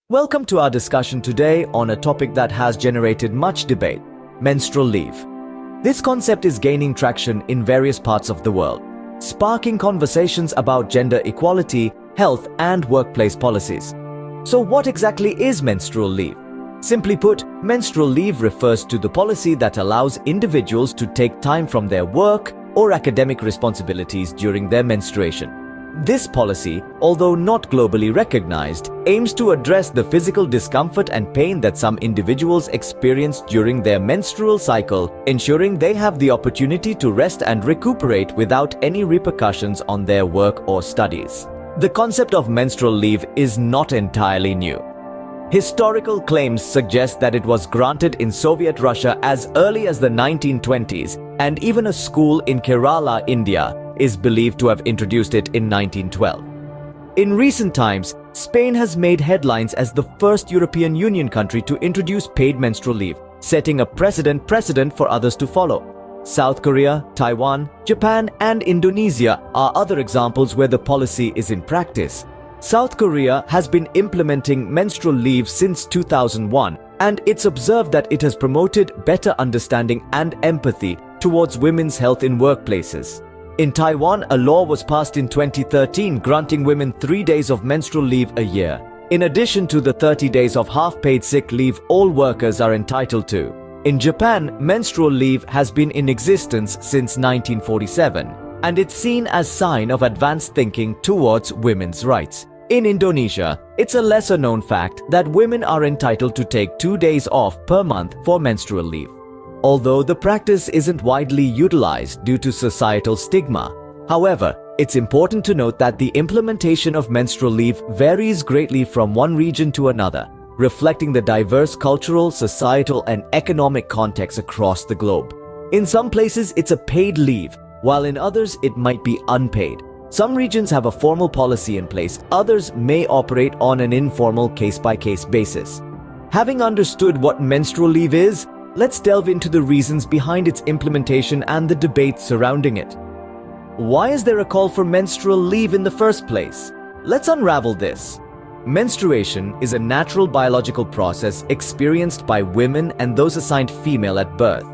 Welcome to our discussion today on a topic that has generated much debate: menstrual leave. This concept is gaining traction in various parts of the world, sparking conversations about gender equality, health, and workplace policies. So what exactly is menstrual leave? Simply put, menstrual leave refers to the policy that allows individuals to take time from their work or academic responsibilities during their menstruation. This policy, although not globally recognized, aims to address the physical discomfort and pain that some individuals experience during their menstrual cycle, ensuring they have the opportunity to rest and recuperate without any repercussions on their work or studies. The concept of menstrual leave is not entirely new. Historical claims suggest that it was granted in Soviet Russia as early as the 1920s, and even a school in Kerala, India, is believed to have introduced it in 1912. In recent times, Spain has made headlines as the first European Union country to introduce paid menstrual leave, setting a precedent for others to follow. South Korea, Taiwan, Japan, and Indonesia are other examples where the policy is in practice. South Korea has been implementing menstrual leave since 2001, and it's observed that it has promoted better understanding and empathy towards women's health in workplaces. In Taiwan, a law was passed in 2013 granting women 3 days of menstrual leave a year, in addition to the 30 days of half-paid sick leave all workers are entitled to. In Japan, menstrual leave has been in existence since 1947, and it's seen as a sign of advanced thinking towards women's rights. In Indonesia, it's a lesser-known fact that women are entitled to take 2 days off per month for menstrual leave, although the practice isn't widely utilized due to societal stigma. However, it's important to note that the implementation of menstrual leave varies greatly from one region to another, reflecting the diverse cultural, societal, and economic context across the globe. In some places, it's a paid leave, while in others, it might be unpaid. Some regions have a formal policy in place, others may operate on an informal case-by-case basis. Having understood what menstrual leave is, let's delve into the reasons behind its implementation and the debate surrounding it. Why is there a call for menstrual leave in the first place? Let's unravel this. Menstruation is a natural biological process experienced by women and those assigned female at birth.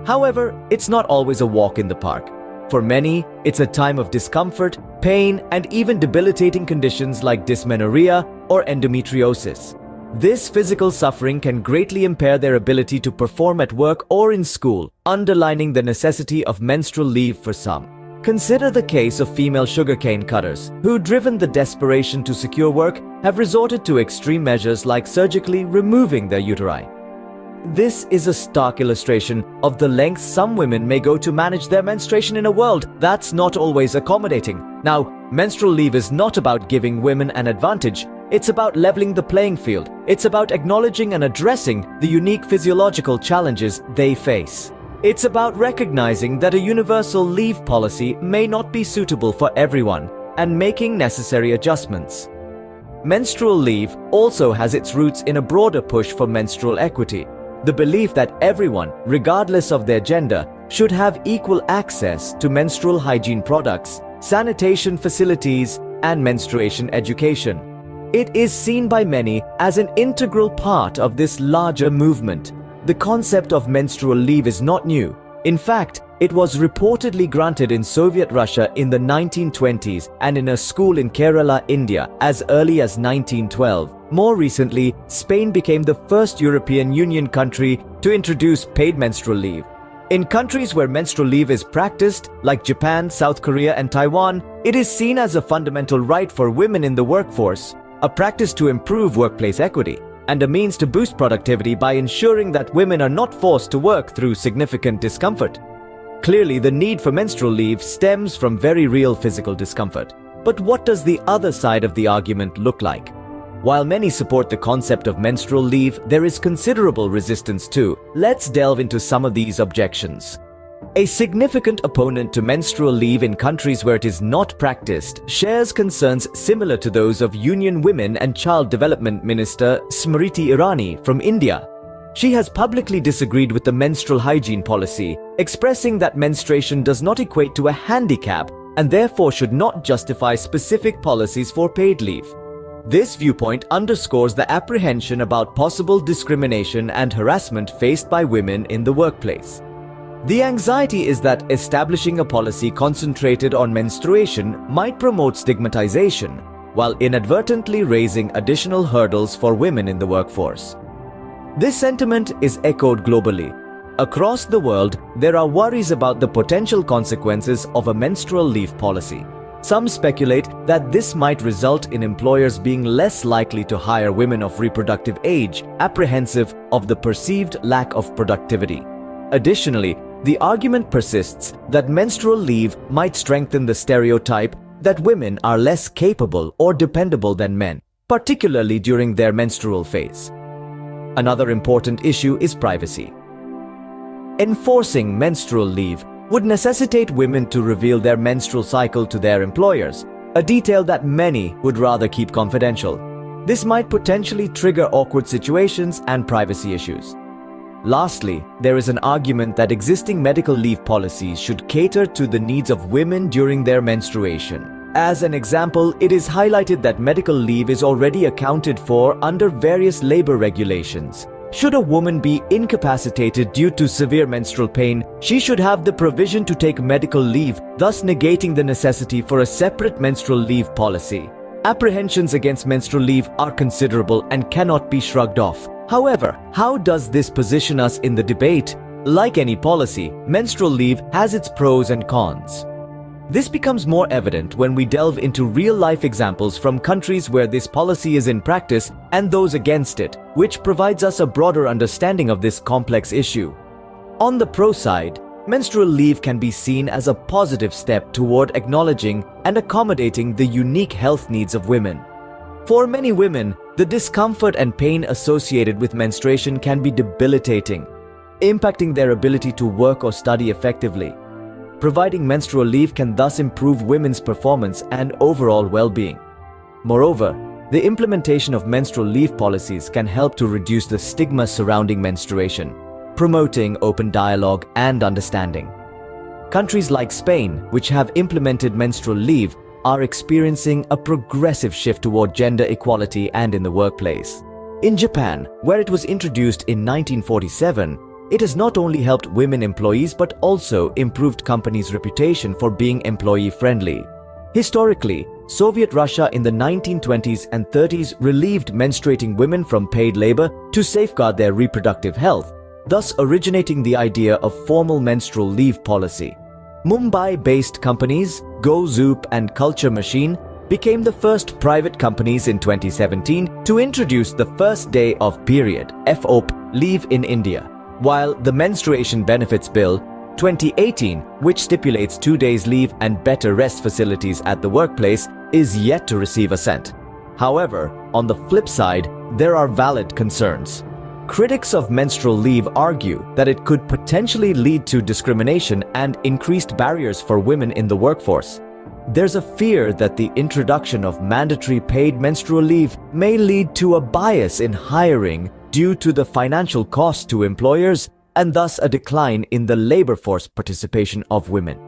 However, it's not always a walk in the park. For many, it's a time of discomfort, pain, and even debilitating conditions like dysmenorrhea or endometriosis. This physical suffering can greatly impair their ability to perform at work or in school, underlining the necessity of menstrual leave for some. Consider the case of female sugarcane cutters, who, driven the desperation to secure work, have resorted to extreme measures like surgically removing their uteri. This is a stark illustration of the lengths some women may go to manage their menstruation in a world that's not always accommodating. Now, menstrual leave is not about giving women an advantage. It's about leveling the playing field. It's about acknowledging and addressing the unique physiological challenges they face. It's about recognizing that a universal leave policy may not be suitable for everyone and making necessary adjustments. Menstrual leave also has its roots in a broader push for menstrual equity, the belief that everyone, regardless of their gender, should have equal access to menstrual hygiene products, sanitation facilities, and menstruation education. It is seen by many as an integral part of this larger movement. The concept of menstrual leave is not new. In fact, it was reportedly granted in Soviet Russia in the 1920s and in a school in Kerala, India, as early as 1912. More recently, Spain became the first European Union country to introduce paid menstrual leave. In countries where menstrual leave is practiced, like Japan, South Korea, and Taiwan, it is seen as a fundamental right for women in the workforce, a practice to improve workplace equity, and a means to boost productivity by ensuring that women are not forced to work through significant discomfort. Clearly, the need for menstrual leave stems from very real physical discomfort. But what does the other side of the argument look like? While many support the concept of menstrual leave, there is considerable resistance too. Let's delve into some of these objections. A significant opponent to menstrual leave in countries where it is not practiced shares concerns similar to those of Union Women and Child Development Minister Smriti Irani from India. She has publicly disagreed with the menstrual hygiene policy, expressing that menstruation does not equate to a handicap and therefore should not justify specific policies for paid leave. This viewpoint underscores the apprehension about possible discrimination and harassment faced by women in the workplace. The anxiety is that establishing a policy concentrated on menstruation might promote stigmatization, while inadvertently raising additional hurdles for women in the workforce. This sentiment is echoed globally. Across the world, there are worries about the potential consequences of a menstrual leave policy. Some speculate that this might result in employers being less likely to hire women of reproductive age, apprehensive of the perceived lack of productivity. Additionally, the argument persists that menstrual leave might strengthen the stereotype that women are less capable or dependable than men, particularly during their menstrual phase. Another important issue is privacy. Enforcing menstrual leave would necessitate women to reveal their menstrual cycle to their employers, a detail that many would rather keep confidential. This might potentially trigger awkward situations and privacy issues. Lastly, there is an argument that existing medical leave policies should cater to the needs of women during their menstruation. As an example, it is highlighted that medical leave is already accounted for under various labor regulations. Should a woman be incapacitated due to severe menstrual pain, she should have the provision to take medical leave, thus negating the necessity for a separate menstrual leave policy. Apprehensions against menstrual leave are considerable and cannot be shrugged off. However, how does this position us in the debate? Like any policy, menstrual leave has its pros and cons. This becomes more evident when we delve into real-life examples from countries where this policy is in practice and those against it, which provides us a broader understanding of this complex issue. On the pro side, menstrual leave can be seen as a positive step toward acknowledging and accommodating the unique health needs of women. For many women, the discomfort and pain associated with menstruation can be debilitating, impacting their ability to work or study effectively. Providing menstrual leave can thus improve women's performance and overall well-being. Moreover, the implementation of menstrual leave policies can help to reduce the stigma surrounding menstruation, promoting open dialogue and understanding. Countries like Spain, which have implemented menstrual leave, are experiencing a progressive shift toward gender equality and in the workplace. In Japan, where it was introduced in 1947, it has not only helped women employees but also improved companies' reputation for being employee-friendly. Historically, Soviet Russia in the 1920s and 30s relieved menstruating women from paid labor to safeguard their reproductive health, thus originating the idea of formal menstrual leave policy. Mumbai-based companies Go Zoop and Culture Machine became the first private companies in 2017 to introduce the first day of period (FOP) leave in India. While the Menstruation Benefits Bill 2018, which stipulates 2 days leave and better rest facilities at the workplace, is yet to receive assent. However, on the flip side, there are valid concerns. Critics of menstrual leave argue that it could potentially lead to discrimination and increased barriers for women in the workforce. There's a fear that the introduction of mandatory paid menstrual leave may lead to a bias in hiring due to the financial cost to employers and thus a decline in the labor force participation of women.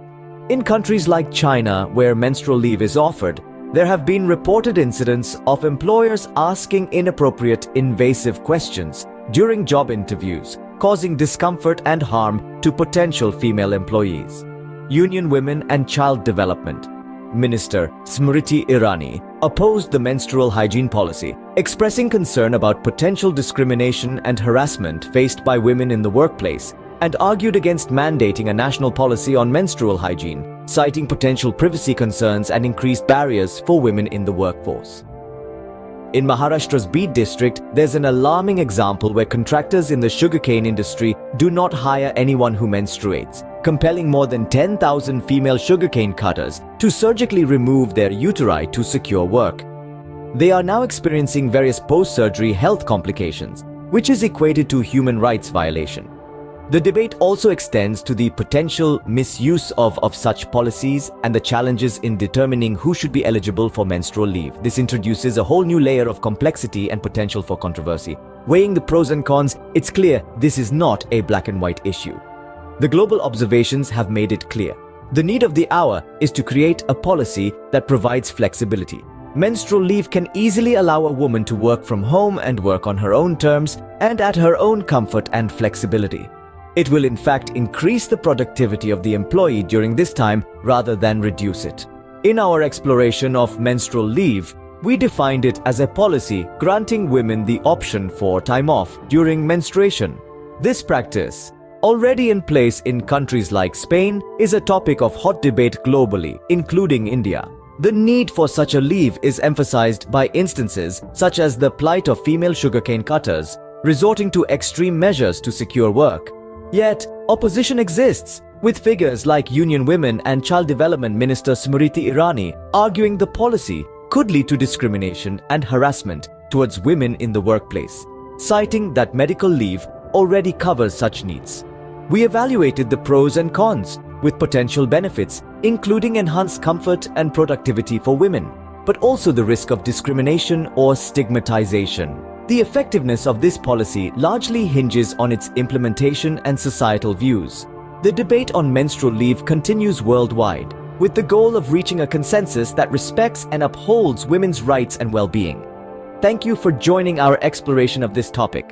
In countries like China, where menstrual leave is offered, there have been reported incidents of employers asking inappropriate, invasive questions during job interviews, causing discomfort and harm to potential female employees. Union Women and Child Development Minister Smriti Irani opposed the menstrual hygiene policy, expressing concern about potential discrimination and harassment faced by women in the workplace, and argued against mandating a national policy on menstrual hygiene, citing potential privacy concerns and increased barriers for women in the workforce. In Maharashtra's Beed district, there's an alarming example where contractors in the sugarcane industry do not hire anyone who menstruates, compelling more than 10,000 female sugarcane cutters to surgically remove their uteri to secure work. They are now experiencing various post-surgery health complications, which is equated to human rights violation. The debate also extends to the potential misuse of such policies and the challenges in determining who should be eligible for menstrual leave. This introduces a whole new layer of complexity and potential for controversy. Weighing the pros and cons, it's clear this is not a black and white issue. The global observations have made it clear. The need of the hour is to create a policy that provides flexibility, Menstrual leave can easily allow a woman to work from home and work on her own terms and at her own comfort and flexibility. It will in fact increase the productivity of the employee during this time rather than reduce it. In our exploration of menstrual leave, we defined it as a policy granting women the option for time off during menstruation. This practice, already in place in countries like Spain, is a topic of hot debate globally, including India. The need for such a leave is emphasized by instances such as the plight of female sugarcane cutters, resorting to extreme measures to secure work. Yet, opposition exists, with figures like Union Women and Child Development Minister Smriti Irani arguing the policy could lead to discrimination and harassment towards women in the workplace, citing that medical leave already covers such needs. We evaluated the pros and cons, with potential benefits, including enhanced comfort and productivity for women, but also the risk of discrimination or stigmatization. The effectiveness of this policy largely hinges on its implementation and societal views. The debate on menstrual leave continues worldwide, with the goal of reaching a consensus that respects and upholds women's rights and well-being. Thank you for joining our exploration of this topic.